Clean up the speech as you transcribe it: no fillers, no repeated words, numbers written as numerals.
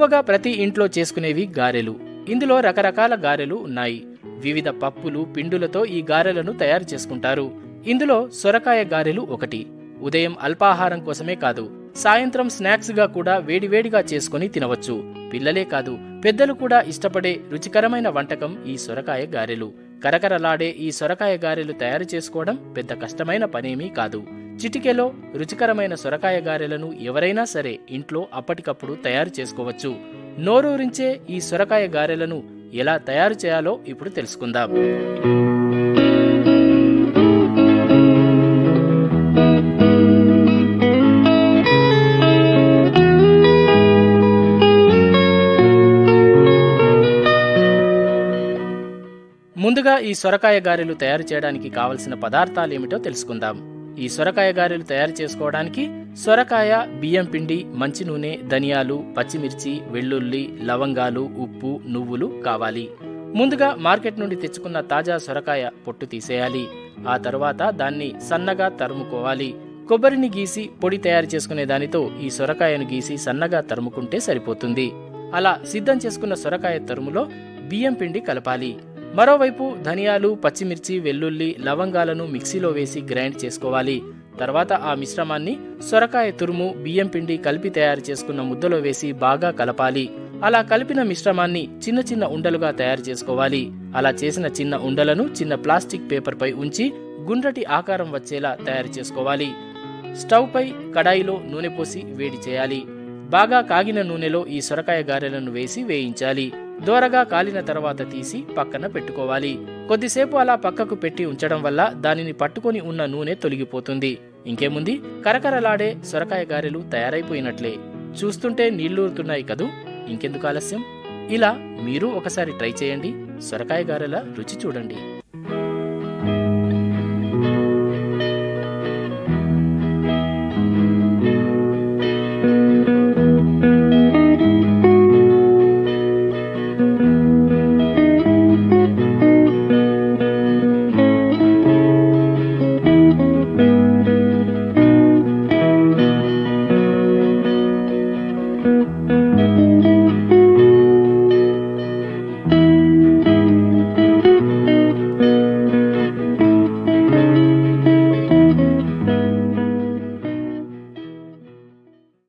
ఎక్కువగా ప్రతి ఇంట్లో చేసుకునేవి గారెలు. ఇందులో రకరకాల గారెలు ఉన్నాయి. వివిధ పప్పులు, పిండులతో ఈ గారెలను తయారు చేసుకుంటారు. ఇందులో సొరకాయ గారెలు ఒకటి. ఉదయం అల్పాహారం కోసమే కాదు, సాయంత్రం స్నాక్స్ గా కూడా వేడివేడిగా చేసుకుని తినవచ్చు. పిల్లలే కాదు, పెద్దలు కూడా ఇష్టపడే రుచికరమైన వంటకం ఈ సొరకాయ గారెలు. కరకరలాడే ఈ సొరకాయ గారెలు తయారు చేసుకోవడం పెద్ద కష్టమైన పనేమీ కాదు. చిటికెలో రుచికరమైన సొరకాయ గారెలను ఎవరైనా సరే ఇంట్లో అప్పటికప్పుడు తయారు చేసుకోవచ్చు. నోరూరించే ఈ సొరకాయ గారెలను ఎలా తయారు చేయాలో ఇప్పుడు తెలుసుకుందాం. ముందుగా ఈ సొరకాయ గారెలు తయారు చేయడానికి కావలసిన పదార్థాలేమిటో తెలుసుకుందాం. ఈ సొరకాయ గారెలు తయారు చేసుకోవడానికి సొరకాయ, బియ్యం పిండి, మంచి నూనె, ధనియాలు, పచ్చిమిర్చి, వెల్లుల్లి, లవంగాలు, ఉప్పు, నువ్వులు కావాలి. ముందుగా మార్కెట్ నుండి తెచ్చుకున్న తాజా సొరకాయ పొట్టు తీసేయాలి. ఆ తరువాత దాన్ని సన్నగా తరుముకోవాలి. కొబ్బరిని గీసి పొడి తయారు చేసుకునే దానితో ఈ సొరకాయను గీసి సన్నగా తరుముకుంటే సరిపోతుంది. అలా సిద్ధం చేసుకున్న సొరకాయ తరుములో బియ్యం పిండి కలపాలి. మరోవైపు ధనియాలు, పచ్చిమిర్చి, వెల్లుల్లి, లవంగాలను మిక్సీలో వేసి గ్రైండ్ చేసుకోవాలి. తర్వాత ఆ మిశ్రమాన్ని సొరకాయ తురుము, బియ్యం పిండి కలిపి తయారు చేసుకున్న ముద్దలో వేసి బాగా కలపాలి. అలా కలిపిన మిశ్రమాన్ని చిన్న చిన్న ఉండలుగా తయారు చేసుకోవాలి. అలా చేసిన చిన్న ఉండలను చిన్న ప్లాస్టిక్ పేపర్ పై ఉంచి గుండ్రటి ఆకారం వచ్చేలా తయారు చేసుకోవాలి. స్టవ్ పై కడాయిలో నూనె పోసి వేడి చేయాలి. బాగా కాగిన నూనెలో ఈ సొరకాయ గారెలను వేసి వేయించాలి. దోరగా కాలిన తర్వాత తీసి పక్కన పెట్టుకోవాలి. కొద్దిసేపు అలా పక్కకు పెట్టి ఉంచడం వల్ల దానిని పట్టుకొని ఉన్న నూనె తొలగిపోతుంది. ఇంకేముంది, కరకరలాడే సొరకాయ గారెలు తయారైపోయినట్లే. చూస్తుంటే నీళ్లూరుతున్నాయి కదూ. ఇంకెందుకు ఆలస్యం, ఇలా మీరు ఒకసారి ట్రై చేయండి. సొరకాయ గారెల రుచి చూడండి.